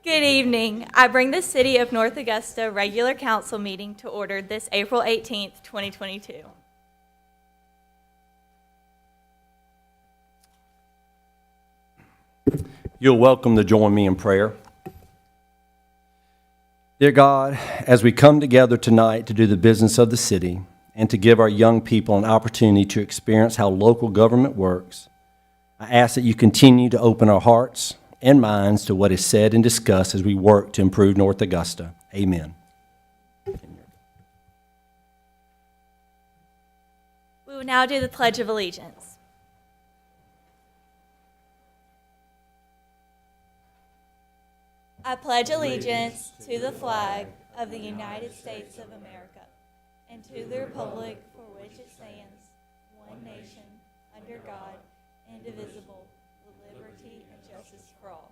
Good evening. I bring the City of North Augusta regular council meeting to order this April 18th, 2022. You're welcome to join me in prayer. Dear God, as we come together tonight to do the business of the city and to give our young people an opportunity to experience how local government works, I ask that you continue to open our hearts and minds to what is said and discussed as we work to improve North Augusta. Amen. We will now do the Pledge of Allegiance. I pledge allegiance to the flag of the United States of America and to the republic for which it stands, one nation, under God, indivisible, with liberty and justice for all.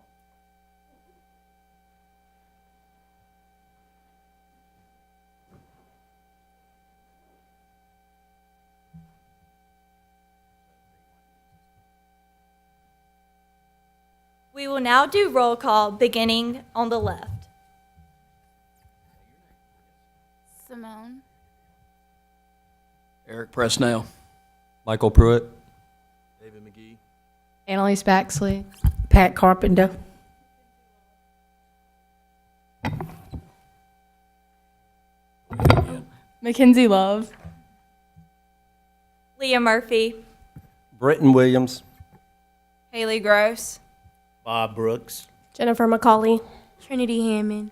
We will now do roll call, beginning on the left. Simone. Eric Presnell. Michael Pruitt. David McGee. Annalise Baxley. Pat Carpenter. Mackenzie Love. Leah Murphy. Britton Williams. Haley Gross. Bob Brooks. Jennifer McCauley. Trinity Hammond.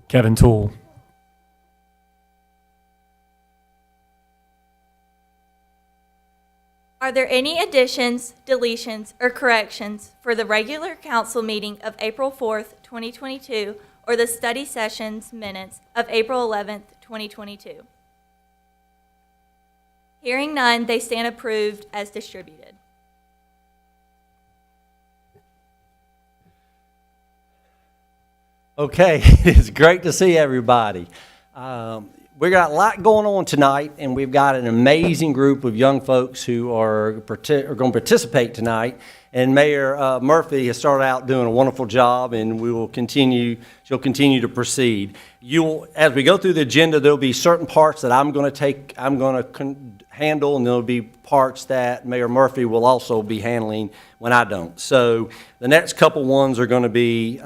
Kevin Toole. Are there any additions, deletions, or corrections for the regular council meeting of April 4th, 2022, or the study sessions minutes of April 11th, 2022? Hearing none, they stand approved as distributed. Okay, it's great to see everybody. We got a lot going on tonight, and we've got an amazing group of young folks who are going to participate tonight. And Mayor Murphy has started out doing a wonderful job, and we will continue. She'll continue to proceed. As we go through the agenda, there'll be certain parts that I'm going to handle, and there'll be parts that Mayor Murphy will also be handling when I don't. So the next couple ones are going to be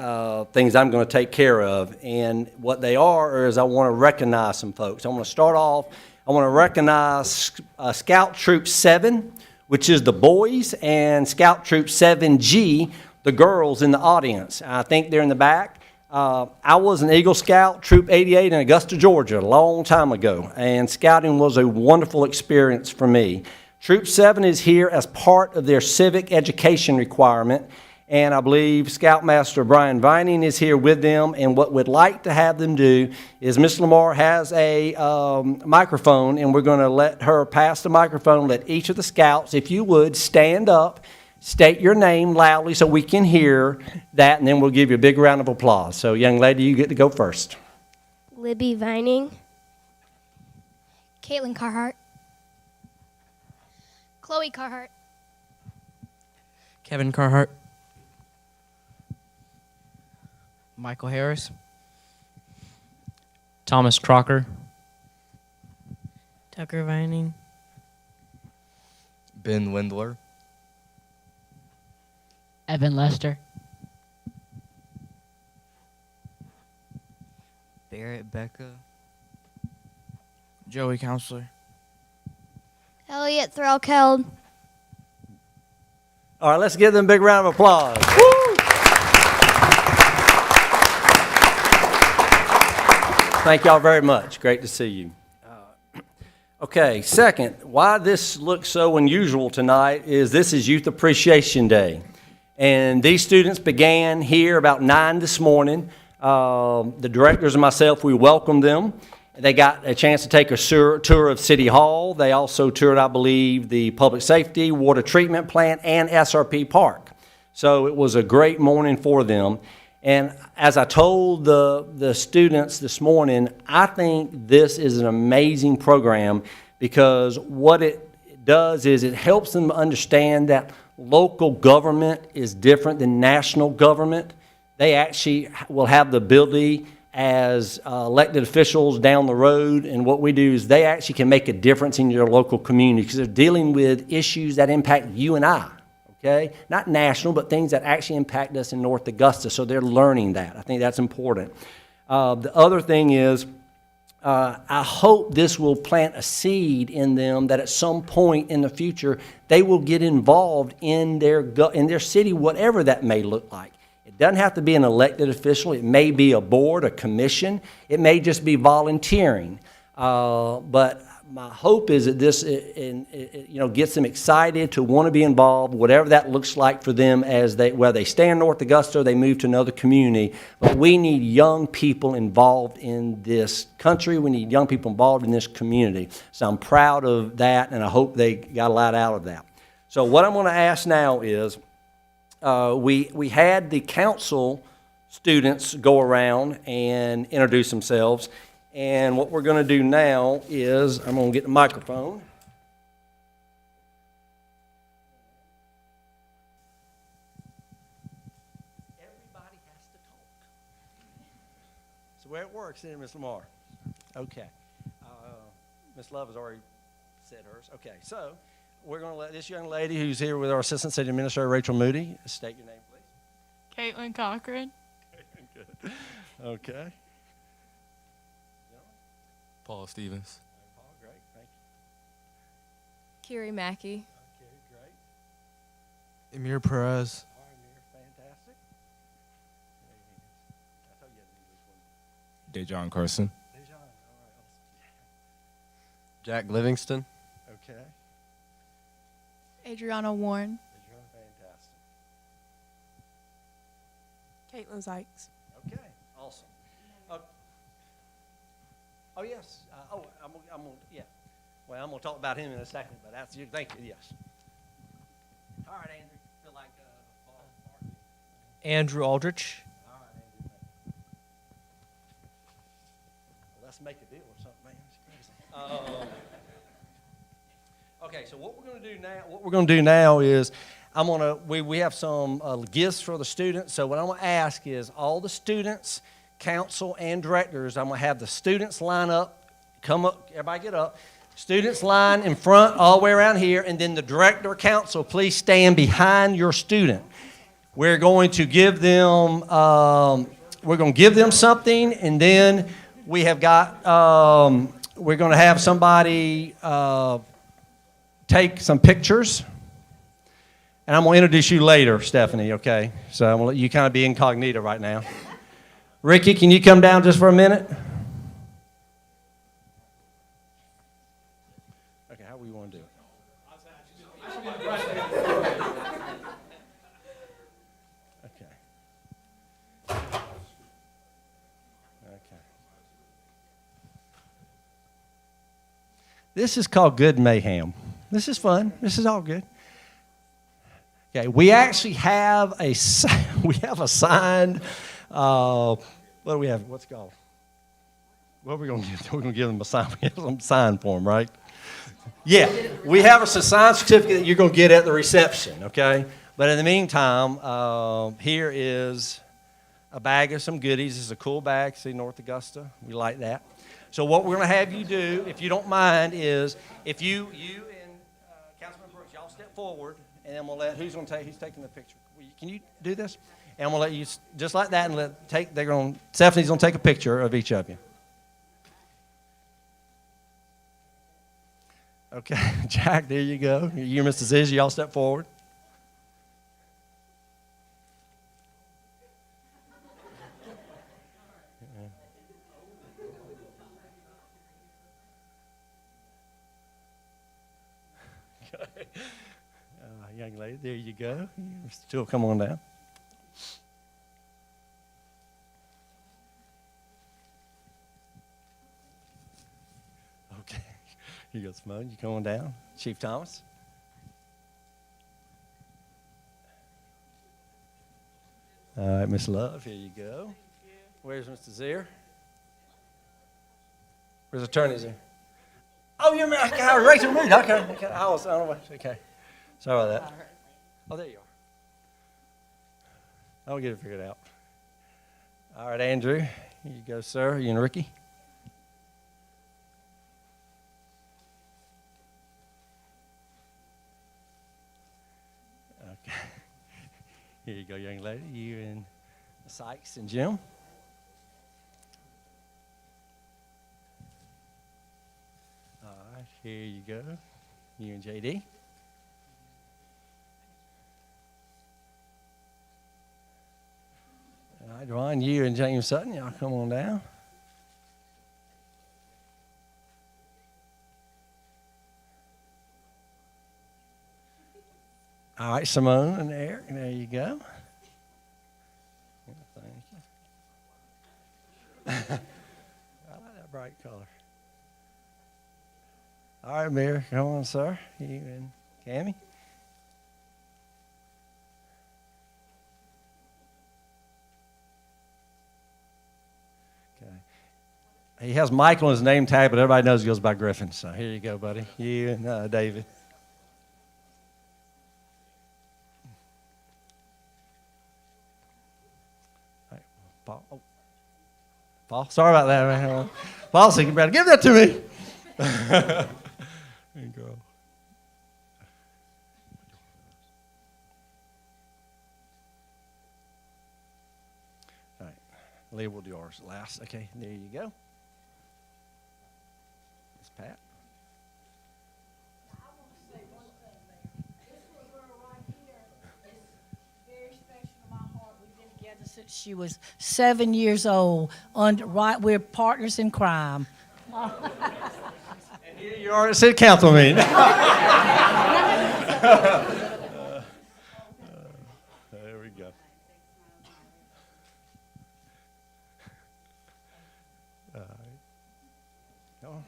things I'm going to take care of, and what they are is I want to recognize some folks. I want to start off, I want to recognize Scout Troop 7, which is the boys, and Scout Troop 7G, the girls in the audience. I think they're in the back. I was an Eagle Scout, Troop 88 in Augusta, Georgia, a long time ago, and scouting was a wonderful experience for me. Troop 7 is here as part of their civic education requirement, and I believe Scoutmaster Brian Vining is here with them, and what we'd like to have them do is Miss Lamar has a microphone, and we're going to let her pass the microphone, let each of the scouts, if you would, stand up, state your name loudly so we can hear that, and then we'll give you a big round of applause. So, young lady, you get to go first. Libby Vining. Caitlin Carhart. Chloe Carhart. Kevin Carhart. Michael Harris. Thomas Crocker. Tucker Vining. Ben Windler. Evan Lester. Barrett Becca. Joey Counselor. Elliot Threlkeld. All right, let's give them a big round of applause. Thank y'all very much. Great to see you. Okay, second, why this looks so unusual tonight is this is Youth Appreciation Day. And these students began here about 9 this morning. The directors and myself, we welcomed them. They got a chance to take a tour of City Hall. They also toured, I believe, the Public Safety, Water Treatment Plant, and SRP Park. So it was a great morning for them. And as I told the students this morning, I think this is an amazing program because what it does is it helps them understand that local government is different than national government, they actually will have the ability as elected officials down the road, and what we do is they actually can make a difference in your local community because they're dealing with issues that impact you and I, okay? Not national, but things that actually impact us in North Augusta, so they're learning that. I think that's important. The other thing is, I hope this will plant a seed in them that at some point in the future, they will get involved in their city, whatever that may look like. It doesn't have to be an elected official. It may be a board, a commission. It may just be volunteering. But my hope is that this gets them excited to want to be involved, whatever that looks like for them whether they stay in North Augusta or they move to another community. But we need young people involved in this country. We need young people involved in this community. So I'm proud of that, and I hope they got a lot out of that. So what I'm going to ask now is, we had the council students go around and introduce themselves. And what we're going to do now is, I'm going to get the microphone. Everybody has to talk. That's the way it works, isn't it, Ms. Lamar? Okay. Ms. Love has already said hers. Okay, so we're going to let this young lady who's here with our Assistant City Administrator, Rachel Moody, state your name, please. Caitlin Cochran. Good. Okay. Paul Stevens. Paul, great, thank you. Kiri Mackey. Okay, great. Emir Perez. All right, Amir, fantastic. I told you I had to do this one. Dejon Carson. Dejon, all right. Jack Livingston. Okay. Adriana Warren. Dejon, fantastic. Caitlin Zykes. Okay, awesome. Oh, yes. Yeah. Well, I'm going to talk about him in a second, but that's you. Thank you, yes. All right, Andrew. Feel like Mark. Andrew Aldrich. All right, Andrew. Well, let's make a deal or something, man. It's crazy. Okay, so what we're going to do now is we have some gifts for the students. So what I'm going to ask is all the students, council, and directors, I'm going to have the students line up, come up, everybody get up. Students line in front all the way around here, and then the director, council, please stand behind your student. We're going to give them something, and then we have got, we're going to have somebody take some pictures. And I'm going to introduce you later, Stephanie, okay? So I'm going to let you kind of be incognito right now. Ricky, can you come down just for a minute? Okay, how we want to do it? Okay. Okay. This is called Good Mayhem. This is fun. This is all good. Okay, we actually have a signed. What do we have? What's it called? What are we going to give? We're going to give them a sign. We have some sign for them, right? Yeah, we have a signed certificate that you're going to get at the reception, okay? But in the meantime, here is a bag of some goodies. This is a cool bag. See, North Augusta. We like that. So what we're going to have you do, if you don't mind, is if you and Councilman Brooks, y'all step forward, and then we'll let, who's taking the picture? Can you do this? And we'll let you, just like that, and Stephanie's going to take a picture of each of you. Okay, Jack, there you go. You and Mr. Zizzy, y'all step forward. Young lady, there you go. Still, come on down. Okay. Here goes Simone. You come on down. Chief Thomas. All right, Miss Love, here you go. Where's Mr. Zier? Where's Attorney Zier? Oh, you're Rachel Moody. Okay. I don't know. Okay. Sorry about that. Oh, there you are. I'll get it figured out. All right, Andrew. Here you go, sir. You and Ricky. Okay. Here you go, young lady. You and Sykes and Jim. All right, here you go. You and JD. All right, Ron, you and James Sutton, y'all come on down. All right, Simone and Eric, there you go. Thank you. I like that bright color. All right, Mayor, come on, sir. You and Cammie. Okay. He has Michael on his name tag, but everybody knows he goes by Griffin. So here you go, buddy. You and David. All right, Paul. Oh. Paul, sorry about that, man. Paul said, you better give that to me. There you go. All right. Leah will do ours last. Okay, there you go. It's Pat. Since she was 7 years old. We're partners in crime. And here you are at City Council meeting. There we go. All right. Come on.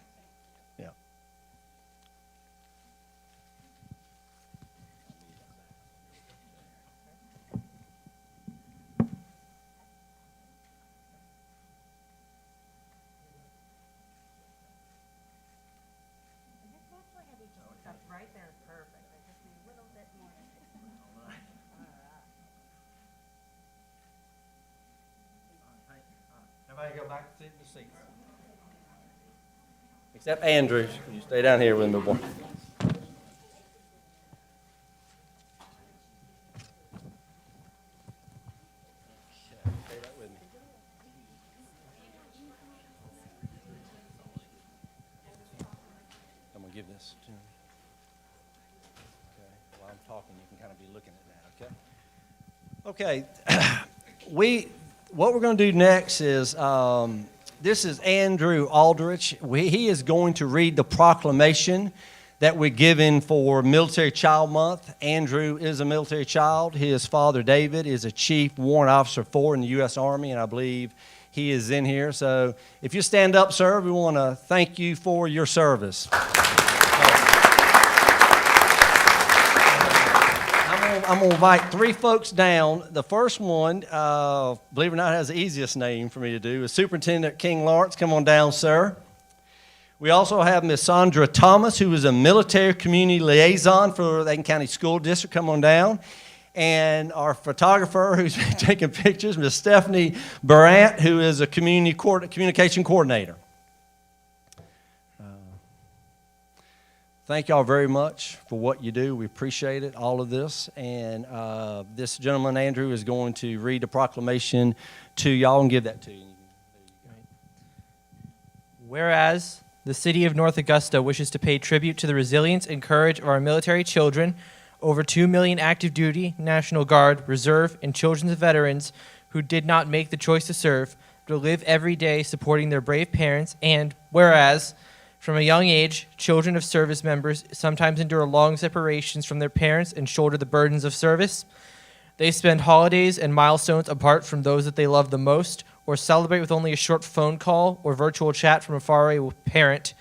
Yeah. Right there, perfect. I just need a little bit more. Everybody go back to the seats. Except Andrew. You stay down here with me, boy. Say that with me. I'm going to give this to him. Okay. While I'm talking, you can kind of be looking at that, okay? Okay. What we're going to do next is, this is Andrew Aldrich. He is going to read the proclamation that we're given for Military Child Month. Andrew is a military child. His father, David, is a Chief Warrant Officer 4 in the U.S. Army, and I believe he is in here. So if you stand up, sir, we want to thank you for your service. I'm going to invite three folks down. The first one, believe it or not, has the easiest name for me to do, is Superintendent King Lawrence. Come on down, sir. We also have Miss Sandra Thomas, who is a military community liaison for Aiken County School District. Come on down. And our photographer who's been taking pictures, Miss Stephanie Barant, who is a communication coordinator. Thank y'all very much for what you do. We appreciate it, all of this. And this gentleman, Andrew, is going to read the proclamation to y'all and give that to you. Whereas the city of North Augusta wishes to pay tribute to the resilience and courage of our military children, over 2 million active duty, National Guard, Reserve, and children's veterans who did not make the choice to serve, but live every day supporting their brave parents. And whereas from a young age, children of service members sometimes endure long separations from their parents and shoulder the burdens of service. They spend holidays and milestones apart from those that they love the most, or celebrate with only a short phone call or virtual chat from a faraway parent.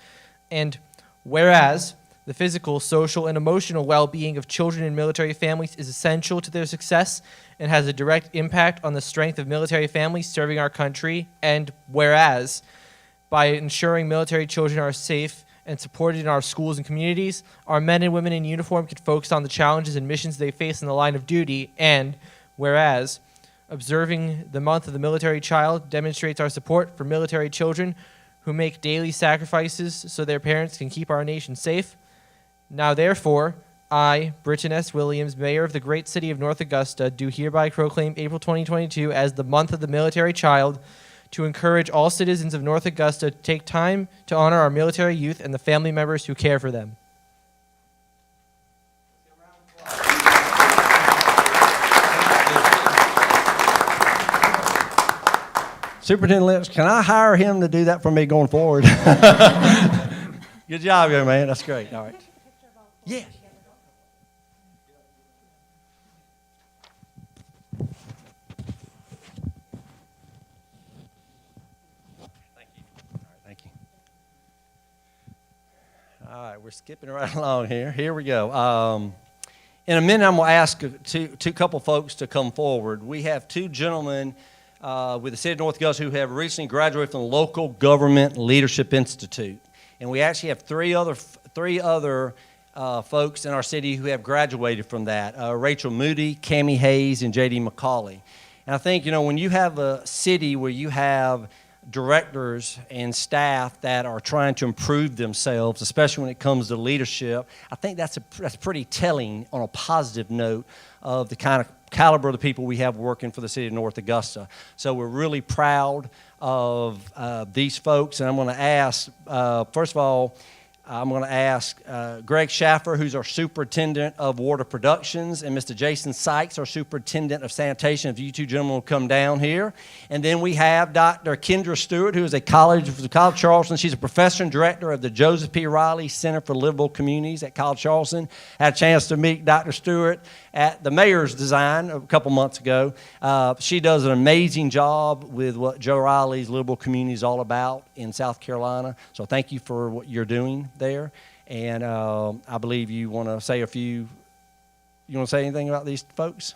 And whereas the physical, social, and emotional well-being of children in military families is essential to their success and has a direct impact on the strength of military families serving our country. And whereas by ensuring military children are safe and supported in our schools and communities, our men and women in uniform can focus on the challenges and missions they face in the line of duty. And whereas observing the month of the military child demonstrates our support for military children who make daily sacrifices so their parents can keep our nation safe. Now, therefore, I, Britton S. Williams, Mayor of the great city of North Augusta, do hereby proclaim April 2022 as the month of the military child to encourage all citizens of North Augusta to take time to honor our military youth and the family members who care for them. Superintendent Lips, can I hire him to do that for me going forward? Good job, young man. That's great. All right. Yeah. Thank you. All right, thank you. All right, we're skipping right along here. Here we go. In a minute, I'm going to ask two couple folks to come forward. We have two gentlemen with the City of North Augusta who have recently graduated from the Local Government Leadership Institute. And we actually have three other folks in our city who have graduated from that, Rachel Moody, Cammie Hayes, and J.D. McCauley. And I think, when you have a city where you have directors and staff that are trying to improve themselves, especially when it comes to leadership, I think that's pretty telling on a positive note of the kind of caliber of the people we have working for the city of North Augusta. So we're really proud of these folks, and I'm going to ask, first of all, I'm going to ask Greg Schaffer, who's our Superintendent of Water Productions, and Mr. Jason Sykes, our Superintendent of Sanitation, if you two gentlemen will come down here. And then we have Dr. Kendra Stewart, who is a College of Charleston. She's a professor and director of the Joseph P. Riley Center for Livable Communities at College Charleston. Had a chance to meet Dr. Stewart at the Mayor's Design a couple months ago. She does an amazing job with what Joe Riley's Livable Community is all about in South Carolina. So thank you for what you're doing there. And I believe you want to say you want to say anything about these folks?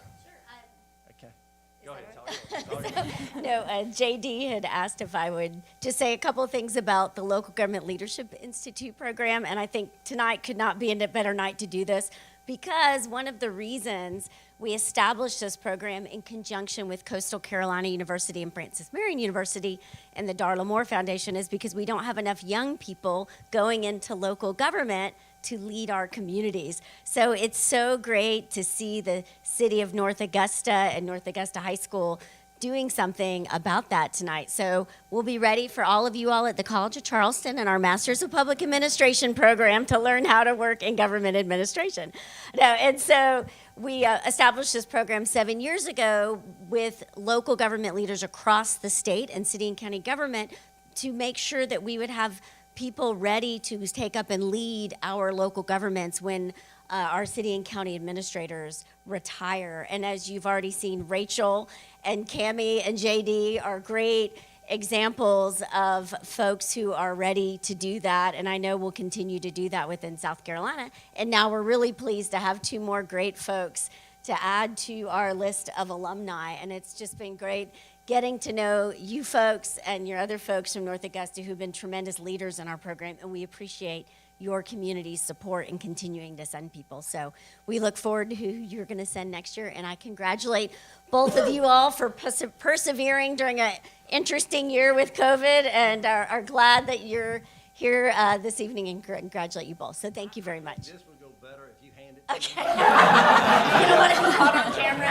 Sure. Okay. Go ahead. No, JD had asked if I would just say a couple of things about the Local Government Leadership Institute program, and I think tonight could not be a better night to do this, because one of the reasons we established this program in conjunction with Coastal Carolina University and Francis Marion University and the Darla Moore Foundation is because we don't have enough young people going into local government to lead our communities. So it's so great to see the city of North Augusta and North Augusta High School doing something about that tonight. So we'll be ready for all of you all at the College of Charleston and our Masters of Public Administration program to learn how to work in government administration. And so we established this program 7 years ago with local government leaders across the state and city and county government to make sure that we would have people ready to take up and lead our local governments when our city and county administrators retire. And as you've already seen, Rachel and Cammie and JD are great examples of folks who are ready to do that, and I know we'll continue to do that within South Carolina. And now we're really pleased to have two more great folks to add to our list of alumni, and it's just been great getting to know you folks and your other folks from North Augusta who've been tremendous leaders in our program, and we appreciate your community's support in continuing to send people. So we look forward to who you're going to send next year, and I congratulate both of you all for persevering during an interesting year with COVID, and are glad that you're here this evening, and congratulate you both. So thank you very much. This would go better if you hand it to Okay. You don't want to be caught on camera.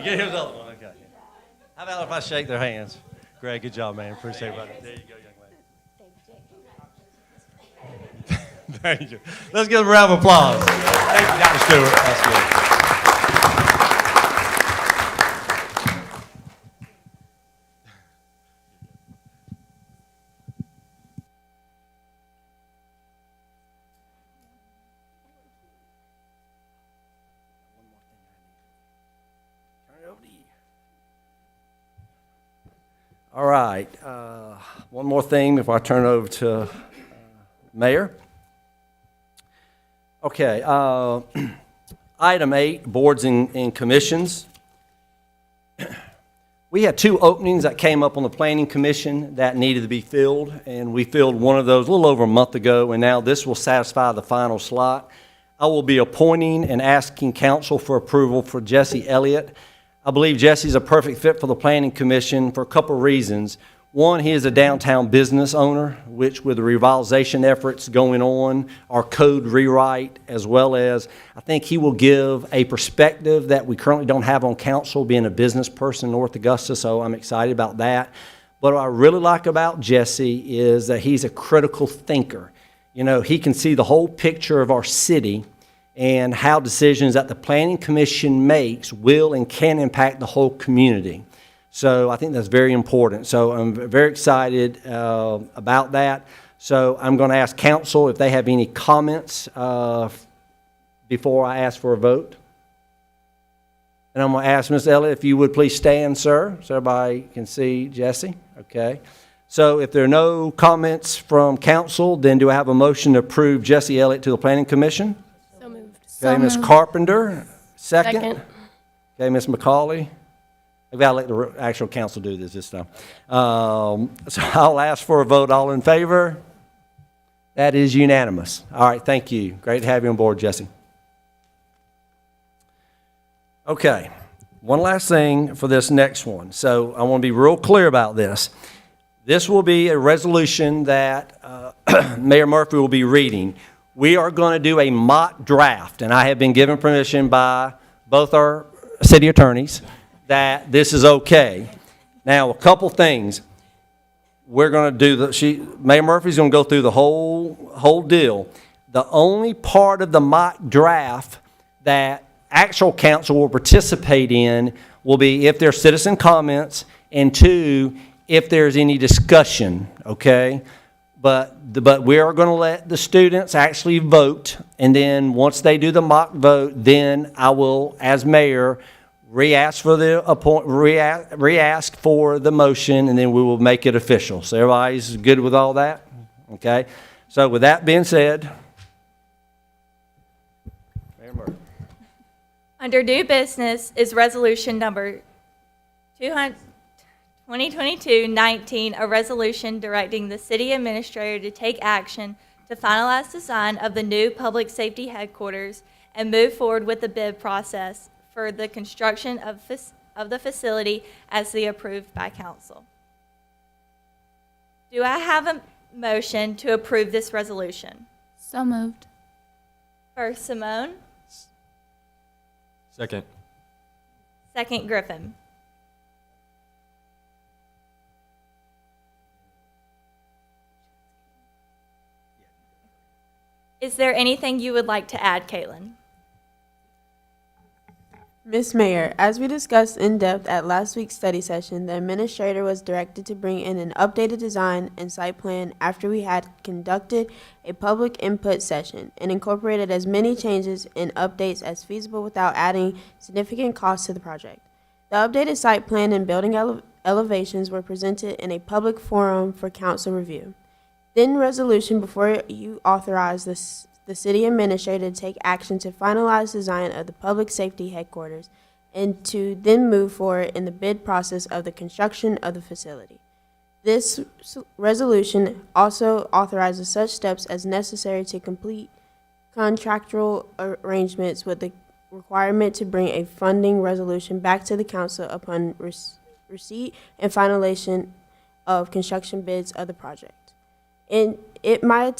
Yeah, here's the other one. Okay. How about if I shake their hands? Greg, good job, man. Appreciate it. There you go, young man. Thank you. Let's give them a round of applause. Thank you, Dr. Stewart. That's good. All right. One more thing before I turn it over to Mayor. Okay. Item 8, boards and commissions. We had 2 openings that came up on the Planning Commission that needed to be filled, and we filled one of those a little over a month ago, and now this will satisfy the final slot. I will be appointing and asking council for approval for Jesse Elliott. I believe Jesse's a perfect fit for the Planning Commission for a couple of reasons. One, he is a downtown business owner, which with the revitalization efforts going on, our code rewrite, as well as I think he will give a perspective that we currently don't have on council, being a business person in North Augusta, so I'm excited about that. But what I really like about Jesse is that he's a critical thinker. You know, he can see the whole picture of our city and how decisions that the Planning Commission makes will and can impact the whole community. So I think that's very important. So I'm very excited about that. So I'm going to ask council if they have any comments before I ask for a vote. And I'm going to ask Ms. Elliott if you would please stand, sir, so everybody can see Jesse. Okay. So if there are no comments from council, then do I have a motion to approve Jesse Elliott to the Planning Commission? So moved. Okay, Ms. Carpenter, second. Okay, Ms. McCauley. I've got to let the actual council do this time. So I'll ask for a vote. All in favor? That is unanimous. All right, thank you. Great to have you on board, Jesse. Okay, one last thing for this next one. So I want to be real clear about this. This will be a resolution that Mayor Murphy will be reading. We are going to do a mock draft, and I have been given permission by both our city attorneys that this is okay. Now, a couple things. We're going to do Mayor Murphy's going to go through the whole deal. The only part of the mock draft that actual council will participate in will be if there's citizen comments, and two, if there's any discussion, okay? But we are going to let the students actually vote, and then once they do the mock vote, then I will, as mayor, re-ask for the motion, and then we will make it official. So everybody's good with all that? Okay. So with that being said, Mayor Murphy. Under new business is resolution number 2022-19, a resolution directing the city administrator to take action to finalize design of the new public safety headquarters and move forward with the bid process for the construction of the facility as approved by council. Do I have a motion to approve this resolution? So moved. First, Simone. Second. Second, Griffin. Is there anything you would like to add, Caitlin? Ms. Mayor, as we discussed in depth at last week's study session, the administrator was directed to bring in an updated design and site plan after we had conducted a public input session and incorporated as many changes and updates as feasible without adding significant costs to the project. The updated site plan and building elevations were presented in a public forum for council review. Then resolution before you authorize the city administrator to take action to finalize design of the public safety headquarters and to then move forward in the bid process of the construction of the facility. This resolution also authorizes such steps as necessary to complete contractual arrangements with the requirement to bring a funding resolution back to the council upon receipt and finalization of construction bids of the project. My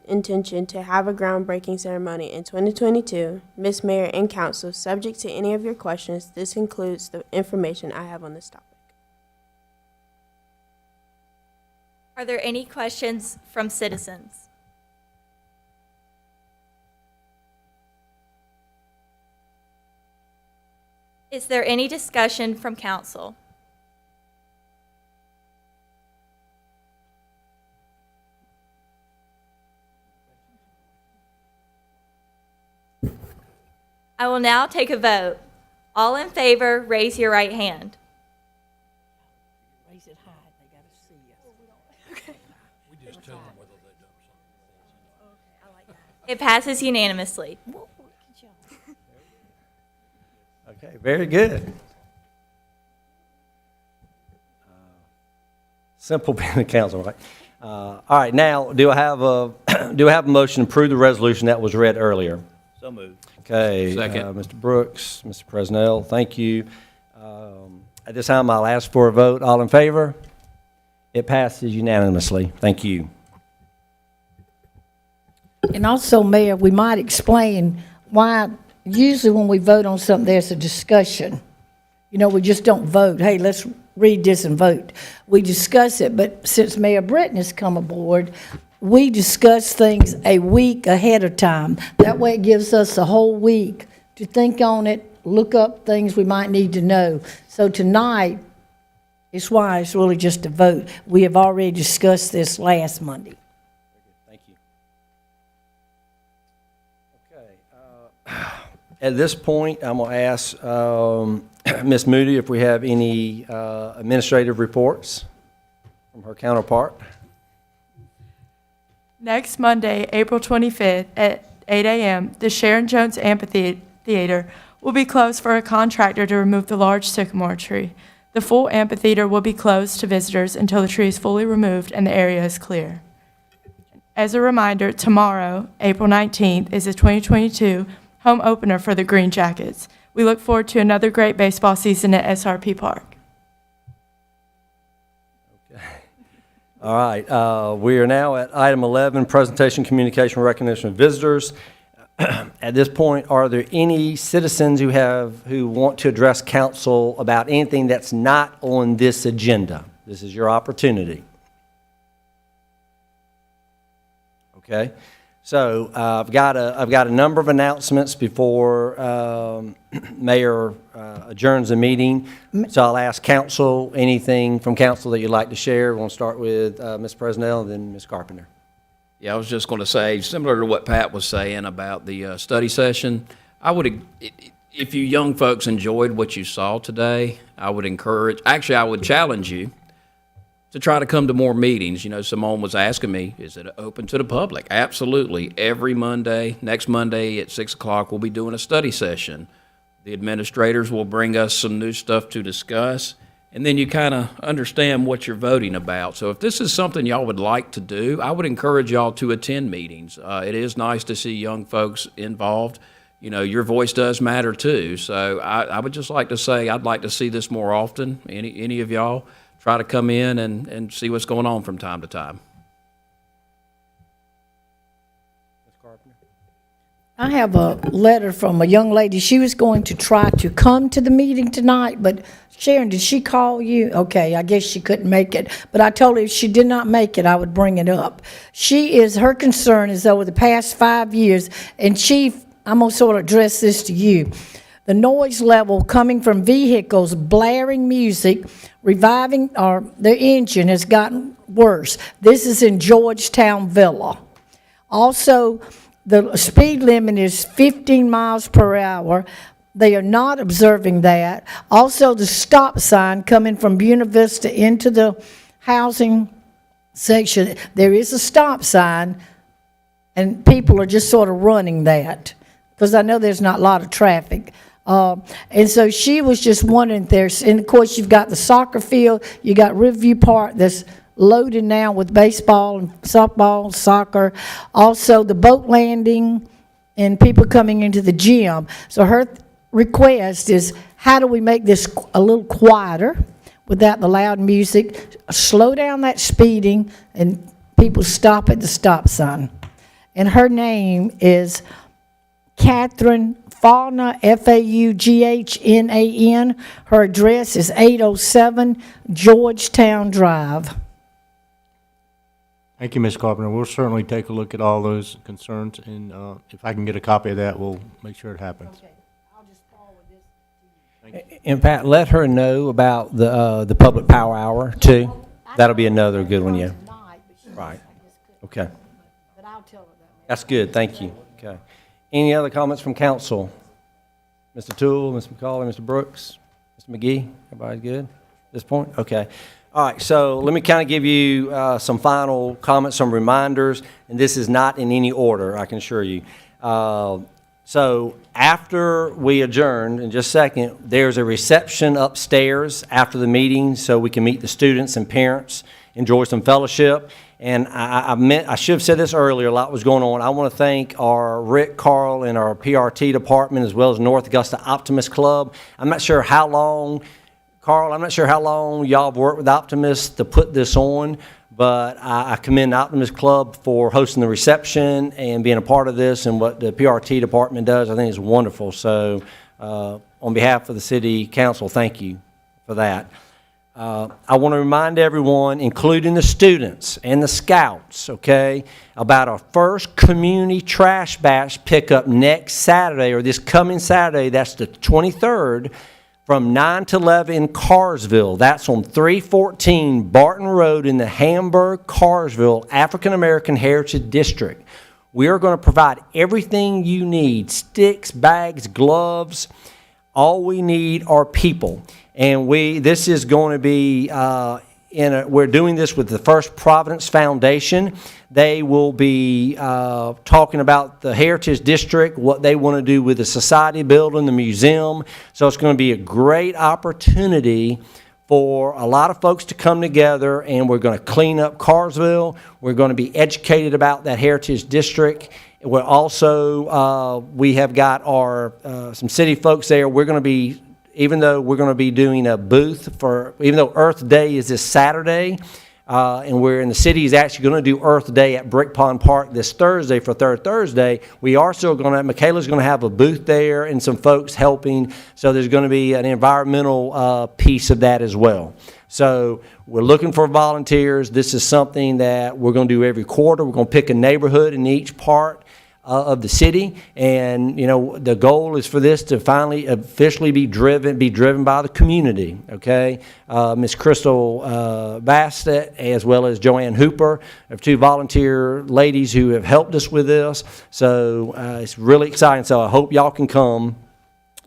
intention to have a groundbreaking ceremony in 2022, Ms. Mayor and Council, subject to any of your questions, this concludes the information I have on this topic. Are there any questions from citizens? Is there any discussion from council? I will now take a vote. All in favor, raise your right hand. Raise it high, they gotta see us. It passes unanimously. Okay, very good. Simple being the council, right? All right, now, do I have a motion to approve the resolution that was read earlier? So moved. Okay. Second. Mr. Brooks, Mr. Presnell, thank you. At this time, I'll ask for a vote. All in favor? It passes unanimously. Thank you. And also, Mayor, we might explain why, usually when we vote on something, there's a discussion. You know, we just don't vote, hey, let's read this and vote. We discuss it, but since Mayor Britton has come aboard, we discuss things a week ahead of time. That way it gives us a whole week to think on it, look up things we might need to know. So tonight, it's why it's really just a vote. We have already discussed this last Monday. Thank you. Okay. At this point, I'm going to ask Ms. Moody if we have any administrative reports from her counterpart. Next Monday, April 25th at 8 a.m., the Sharon Jones Amphitheater will be closed for a contractor to remove the large sycamore tree. The full amphitheater will be closed to visitors until the tree is fully removed and the area is clear. As a reminder, tomorrow, April 19th, is the 2022 home opener for the Green Jackets. We look forward to another great baseball season at SRP Park. All right, we are now at item 11, presentation, communication, recognition of visitors. At this point, are there any citizens who want to address council about anything that's not on this agenda? This is your opportunity. Okay, so I've got a number of announcements before Mayor adjourns the meeting. So I'll ask council, anything from council that you'd like to share. We're going to start with Ms. Presnell and then Ms. Carpenter. Yeah, I was just going to say, similar to what Pat was saying about the study session, I would, if you young folks enjoyed what you saw today, I would challenge you to try to come to more meetings. You know, Simone was asking me, is it open to the public? Absolutely. Every Monday, next Monday at 6 o'clock, we'll be doing a study session. The administrators will bring us some new stuff to discuss, and then you kind of understand what you're voting about. So if this is something y'all would like to do, I would encourage y'all to attend meetings. It is nice to see young folks involved. You know, your voice does matter too. So I would just like to say I'd like to see this more often. Any of y'all try to come in and see what's going on from time to time. Ms. Carpenter? I have a letter from a young lady. She was going to try to come to the meeting tonight, but Sharon, did she call you? Okay, I guess she couldn't make it. But I told her if she did not make it, I would bring it up. Her concern is over the past 5 years, and Chief, I'm going to sort of address this to you. The noise level coming from vehicles blaring music, reviving, or their engine has gotten worse. This is in Georgetown Villa. Also, the speed limit is 15 miles per hour. They are not observing that. Also, the stop sign coming from Buena Vista into the housing section, there is a stop sign, and people are just sort of running that, because I know there's not a lot of traffic. And so she was just wondering and of course you've got the soccer field, you got Riverview Park that's loaded now with baseball and softball, soccer. Also the boat landing and people coming into the gym. So her request is, how do we make this a little quieter without the loud music, slow down that speeding, and people stop at the stop sign. And her name is Catherine Faulkner, Faughnan. Her address is 807 Georgetown Drive. Thank you, Ms. Carpenter. We'll certainly take a look at all those concerns, and if I can get a copy of that, we'll make sure it happens. Okay, I'll just forward this to you. In fact, let her know about the public power hour too. That'll be another good one, yeah. Right. Okay. But I'll tell her that. That's good, thank you. Okay. Any other comments from council? Mr. Toole, Mr. McCauley, Mr. Brooks, Mr. McGee, everybody good at this point? Okay. All right, so let me kind of give you some final comments, some reminders, and this is not in any order, I can assure you. So after we adjourn, in just a second, there's a reception upstairs after the meeting so we can meet the students and parents enjoy some fellowship. And I should have said this earlier, a lot was going on. I want to thank our Rick, Carl, and our PRT department, as well as North Augusta Optimist Club. I'm not sure how long, Carl, I'm not sure how long y'all have worked with Optimist to put this on, but I commend the Optimist Club for hosting the reception and being a part of this, and what the PRT department does, I think is wonderful. So on behalf of the City Council, thank you for that. I want to remind everyone, including the students and the scouts, okay, about our first community trash bash pickup next Saturday, or this coming Saturday. That's the 23rd, from 9 to 11 in Carsville. That's on 314 Barton Road in the Hamburg-Carsville African American Heritage District. We are going to provide everything you need: sticks, bags, gloves. All we need are people. And this is going to be, we're doing this with the First Providence Foundation. They will be talking about the Heritage District, what they want to do with the Society Building, the museum. So it's going to be a great opportunity for a lot of folks to come together, and we're going to clean up Carsville. We're going to be educated about that Heritage District. We're also, we have got our, some city folks there. We're going to be, even though we're going to be doing a booth for, even though Earth Day is this Saturday, and we're in the city is actually going to do Earth Day at Brick Pond Park this Thursday for Third Thursday, we are still going to, Michaela's going to have a booth there and some folks helping. So there's going to be an environmental piece of that as well. So we're looking for volunteers. This is something that we're going to do every quarter. We're going to pick a neighborhood in each part of the city, and the goal is for this to finally officially be driven by the community. Okay, Miss Crystal Bassett as well as Joanne Hooper are two volunteer ladies who have helped us with this. So it's really exciting. So I hope y'all can come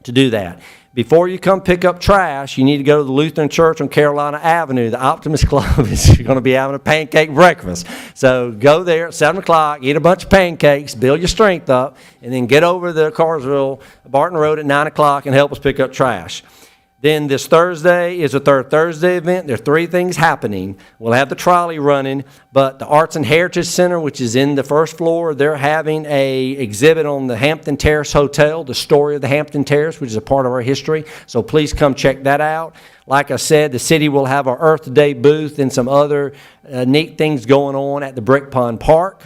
to do that. Before you come pick up trash, you need to go to the Lutheran Church on Carolina Avenue. The Optimist Club is going to be having a pancake breakfast. So go there at 7 o'clock, eat a bunch of pancakes, build your strength up, and then get over to the Carsville, Barton Road at 9 o'clock and help us pick up trash. Then this Thursday is a Third Thursday event. There are 3 things happening. We'll have the trolley running, but the Arts and Heritage Center, which is in the first floor, they're having a exhibit on the Hampton Terrace Hotel, the story of the Hampton Terrace, which is a part of our history. So please come check that out. Like I said, the city will have our Earth Day booth and some other neat things going on at the Brick Pond Park.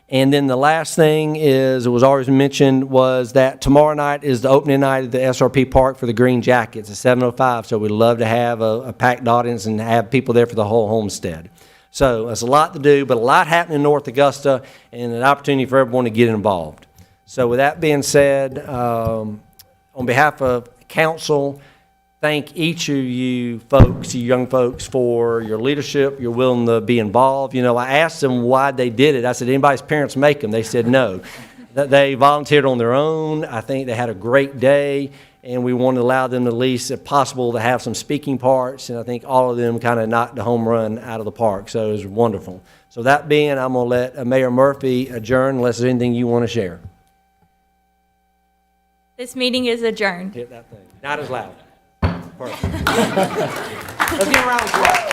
And then the last thing is, it was always mentioned, was that tomorrow night is the opening night of the SRP Park for the Green Jackets at 7:05. So we'd love to have a packed audience and have people there for the whole homestead. So there's a lot to do, but a lot happening in North Augusta, and an opportunity for everyone to get involved. So with that being said, on behalf of council, thank each of you folks, you young folks, for your leadership. You're willing to be involved. I asked them why they did it. I said, anybody's parents make them? They said no. They volunteered on their own. I think they had a great day, and we wanted to allow them, at least if possible, to have some speaking parts, and I think all of them kind of knocked the home run out of the park, so it was wonderful. So that being, I'm going to let Mayor Murphy adjourn unless there's anything you want to share. This meeting is adjourned. Hit that thing. Not as loud. Perfect. Let's give a round of applause.